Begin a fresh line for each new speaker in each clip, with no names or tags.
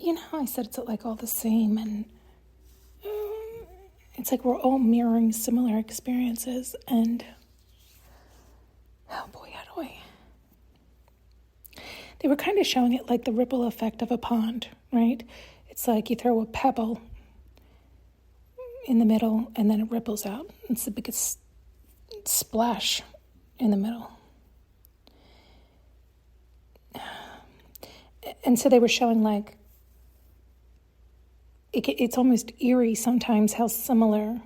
you know how I said it's like all the same, and it's like we're all mirroring similar experiences, and oh boy, how do I... They were kind of showing it like the ripple effect of a pond, right? It's like you throw a pebble in the middle and then it ripples out. It's the biggest splash in the middle. And so they were showing like, it's almost eerie sometimes how similar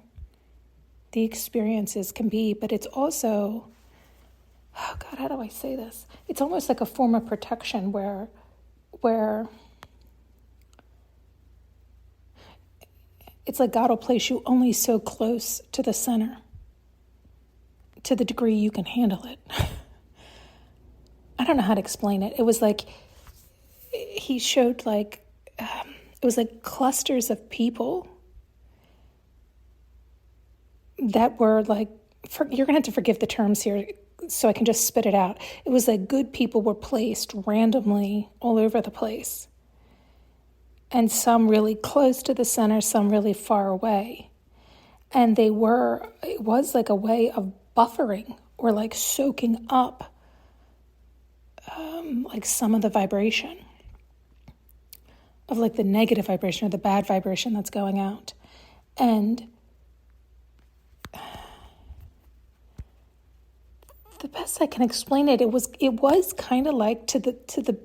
the experiences can be, but it's also, oh God, how do I say this? It's almost like a form of protection where it's like God will place you only so close to the center, to the degree you can handle it. I don't know how to explain it. It was like, he showed like, it was like clusters of people that were like, you're going to have to forgive the terms here so I can just spit it out. It was like good people were placed randomly all over the place. And some really close to the center, some really far away. And it was like a way of buffering or like soaking up like some of the vibration of like the negative vibration or the bad vibration that's going out. And the best I can explain it, it was kind of like to the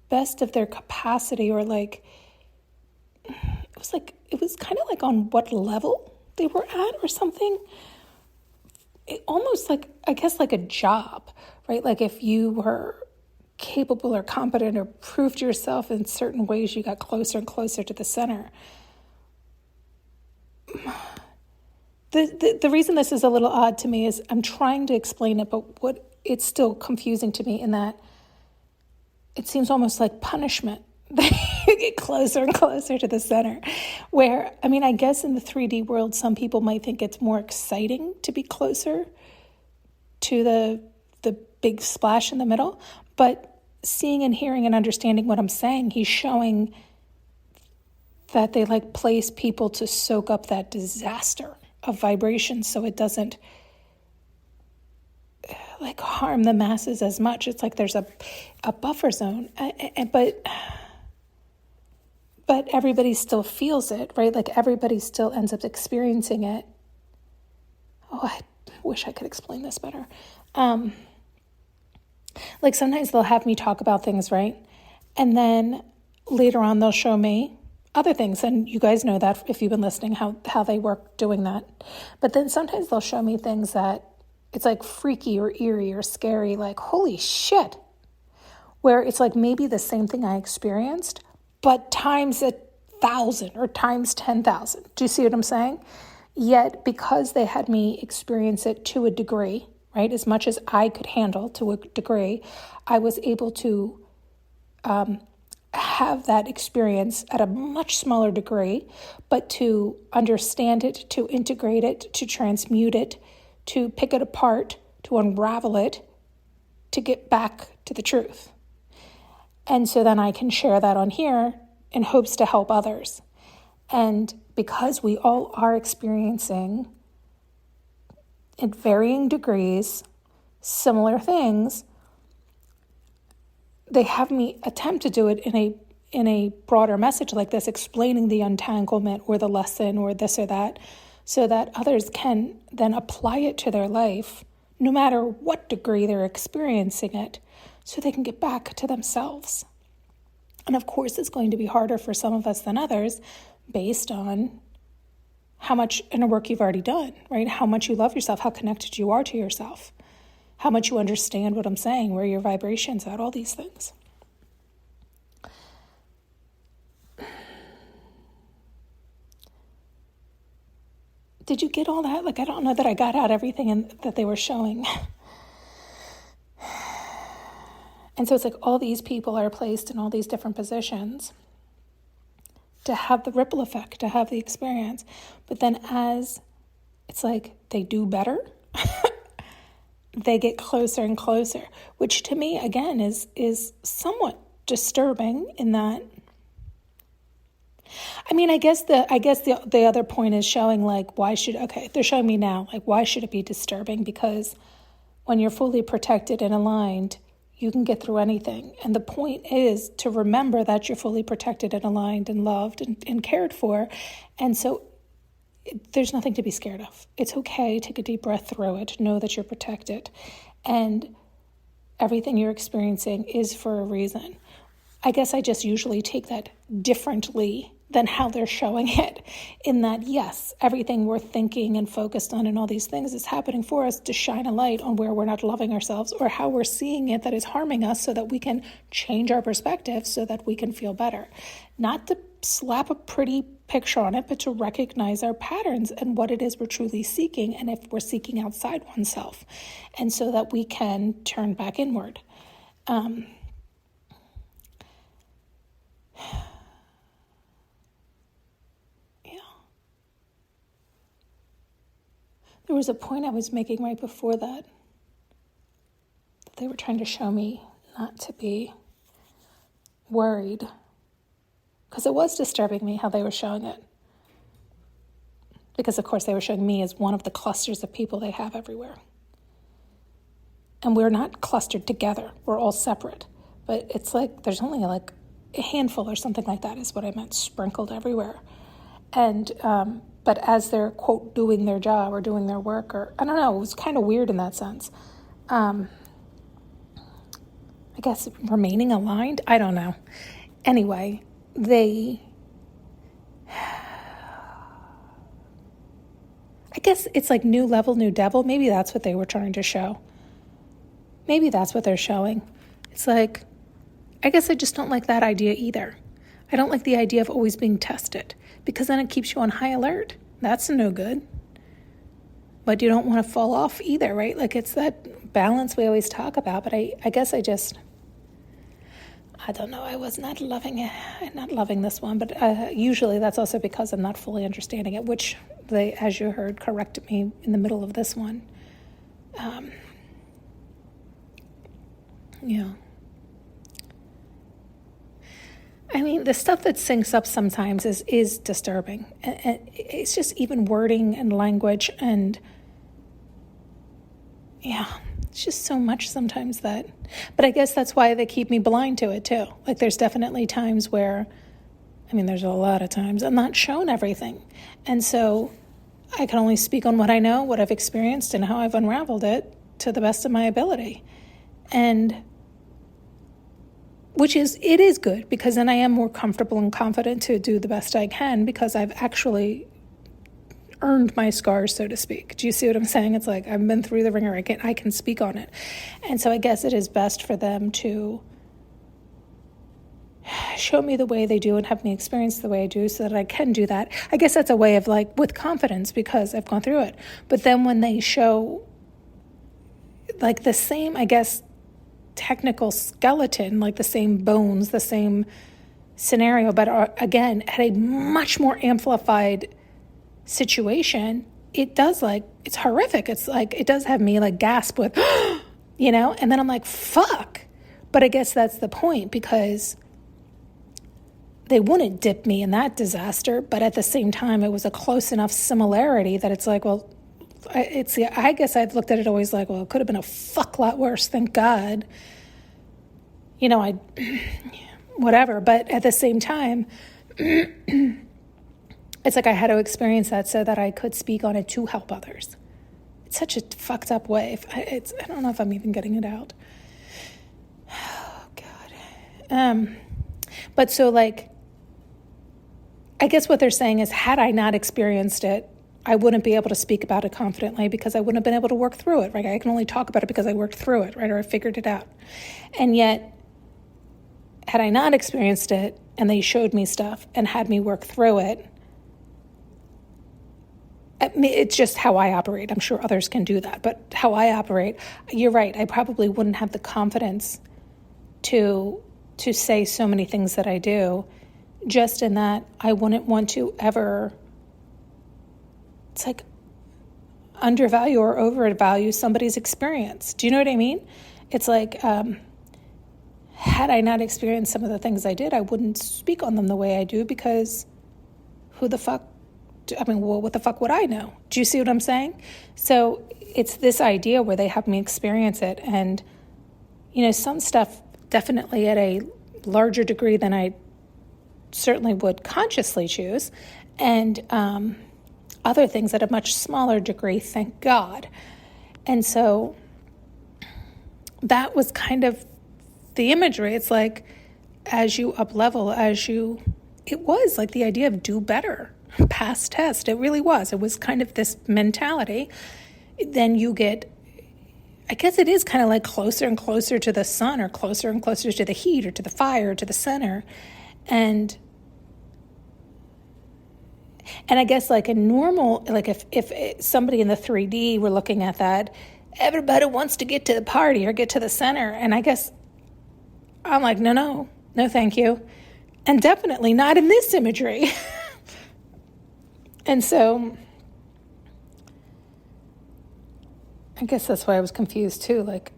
best of their capacity, or like it was kind of like on what level they were at or something. It almost like, I guess, like a job, right? Like if you were capable or competent or proved yourself in certain ways, you got closer and closer to the center. The reason this is a little odd to me is I'm trying to explain it, but it's still confusing to me in that it seems almost like punishment. You get closer and closer to the center. Where, I mean, I guess in the 3D world, some people might think it's more exciting to be closer to the big splash in the middle. But seeing and hearing and understanding what I'm saying, he's showing that they like place people to soak up that disaster of vibration so it doesn't like harm the masses as much. It's like there's a buffer zone. But everybody still feels it, right? Like everybody still ends up experiencing it. Oh, I wish I could explain this better. Like sometimes they'll have me talk about things, right? And then later on they'll show me other things. And you guys know that if you've been listening, how they work doing that. But then sometimes they'll show me things that it's like freaky or eerie or scary, like, holy shit. Where it's like maybe the same thing I experienced, but times 1,000 or times 10,000. Do you see what I'm saying? Yet because they had me experience it to a degree, right, as much as I could handle to a degree, I was able to have that experience at a much smaller degree, but to understand it, to integrate it, to transmute it, to pick it apart, to unravel it, to get back to the truth. And so then I can share that on here in hopes to help others. And because we all are experiencing at varying degrees similar things, they have me attempt to do it in a broader message like this, explaining the untanglement or the lesson or this or that, so that others can then apply it to their life, no matter what degree they're experiencing it, so they can get back to themselves. And of course, it's going to be harder for some of us than others based on how much inner work you've already done, right? How much you love yourself, how connected you are to yourself, how much you understand what I'm saying, where your vibration's at, all these things. Did you get all that? Like, I don't know that I got out everything that they were showing. And so it's like all these people are placed in all these different positions to have the ripple effect, to have the experience. But then as it's like they do better, they get closer and closer, which to me, again, is somewhat disturbing in that I mean, I guess the other point is showing like, they're showing me now, like, why should it be disturbing? Because when you're fully protected and aligned, you can get through anything. And the point is to remember that you're fully protected and aligned and loved and cared for. And so there's nothing to be scared of. It's okay. Take a deep breath through it. Know that you're protected. And everything you're experiencing is for a reason. I guess I just usually take that differently than how they're showing it, in that, yes, everything we're thinking and focused on and all these things is happening for us to shine a light on where we're not loving ourselves or how we're seeing it that is harming us, so that we can change our perspective so that we can feel better. Not to slap a pretty picture on it, but to recognize our patterns and what it is we're truly seeking, and if we're seeking outside oneself, and so that we can turn back inward. There was a point I was making right before that they were trying to show me not to be worried, because it was disturbing me how they were showing it. Because, of course, they were showing me as one of the clusters of people they have everywhere. And we're not clustered together. We're all separate. But it's like there's only like a handful or something like that is what I meant, sprinkled everywhere. And but as they're, quote, doing their job or doing their work, or I don't know, it was kind of weird in that sense. I guess remaining aligned, I don't know. Anyway, I guess it's like new level, new devil. Maybe that's what they were trying to show. Maybe that's what they're showing. It's like, I guess I just don't like that idea either. I don't like the idea of always being tested, because then it keeps you on high alert. That's no good. But you don't want to fall off either, right? Like, it's that balance we always talk about. But I guess I don't know. I was not loving this one. But usually that's also because I'm not fully understanding it, which they, as you heard, corrected me in the middle of this one. Yeah. I mean, the stuff that syncs up sometimes is disturbing. And it's just even wording and language, and yeah, it's just so much sometimes that. But I guess that's why they keep me blind to it too. Like, there's definitely times where, there's a lot of times I'm not shown everything. And so I can only speak on what I know, what I've experienced, and how I've unraveled it to the best of my ability. And it is good, because then I am more comfortable and confident to do the best I can, because I've actually earned my scars, so to speak. Do you see what I'm saying? It's like I've been through the ringer. I can speak on it. And so I guess it is best for them to show me the way they do and have me experience the way I do, so that I can do that. I guess that's a way of, like, with confidence, because I've gone through it. But then when they show like the same, I guess, technical skeleton, like the same bones, the same scenario, but again, at a much more amplified situation, it does, like, it's horrific. It's like, it does have me like gasp with, and then I'm like, fuck. But I guess that's the point, because they wouldn't dip me in that disaster, but at the same time, it was a close enough similarity that it's like, well, I guess I've looked at it always like, well, it could have been a fuck lot worse, thank God. Whatever. But at the same time, it's like I had to experience that so that I could speak on it to help others. It's such a fucked up way. I don't know if I'm even getting it out. Oh, God. But so, like, I guess what they're saying is, had I not experienced it, I wouldn't be able to speak about it confidently, because I wouldn't have been able to work through it, right? I can only talk about it because I worked through it, right? Or I figured it out. And yet, had I not experienced it and they showed me stuff and had me work through it, it's just how I operate. I'm sure others can do that. But how I operate, you're right, I probably wouldn't have the confidence to say so many things that I do, just in that I wouldn't want to ever, it's like, undervalue or overvalue somebody's experience. Do you know what I mean? It's like, had I not experienced some of the things I did, I wouldn't speak on them the way I do, because who the fuck, well, what the fuck would I know? Do you see what I'm saying? So it's this idea where they have me experience it. And, some stuff definitely at a larger degree than I certainly would consciously choose. And other things at a much smaller degree, thank God. And so that was kind of the imagery. It's like, as you up level, it was like the idea of do better, pass test. It really was. It was kind of this mentality. Then you get, I guess it is kind of like closer and closer to the sun, or closer and closer to the heat, or to the fire, or to the center. And I guess like a normal, like if somebody in the 3D were looking at that, everybody wants to get to the party or get to the center. And I guess I'm like, no, thank you. And definitely not in this imagery. And so I guess that's why I was confused too. Like,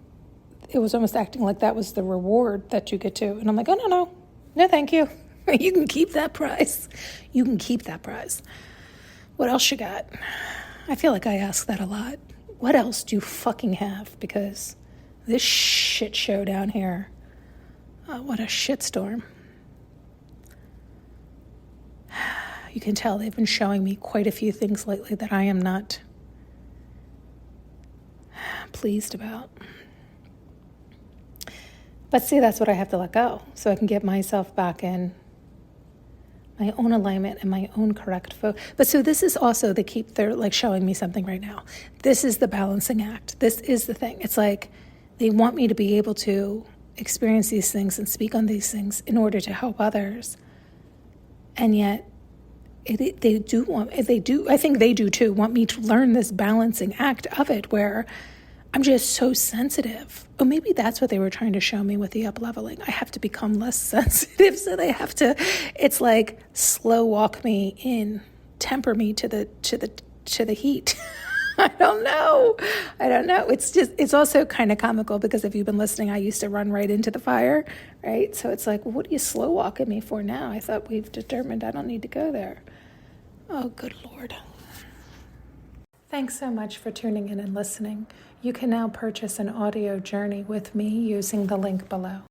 it was almost acting like that was the reward that you get to. And I'm like, oh, no, thank you. You can keep that prize. You can keep that prize. What else you got? I feel like I ask that a lot. What else do you fucking have? Because this shit show down here, what a shitstorm. You can tell they've been showing me quite a few things lately that I am not pleased about. But see, that's what I have to let go, so I can get myself back in my own alignment and my own correct focus. But so this is also they're like showing me something right now. This is the balancing act. This is the thing. It's like they want me to be able to experience these things and speak on these things in order to help others. And yet I think they do too, want me to learn this balancing act of it, where I'm just so sensitive. Oh, maybe that's what they were trying to show me with the up-leveling. I have to become less sensitive, so they have to, it's like slow walk me in, temper me to the heat. I don't know. It's also kind of comical, because if you've been listening, I used to run right into the fire, right? So it's like, well, what are you slow walking me for now? I thought we've determined I don't need to go there. Oh, good Lord. Thanks so much for tuning in and listening. You can now purchase an audio journey with me using the link below.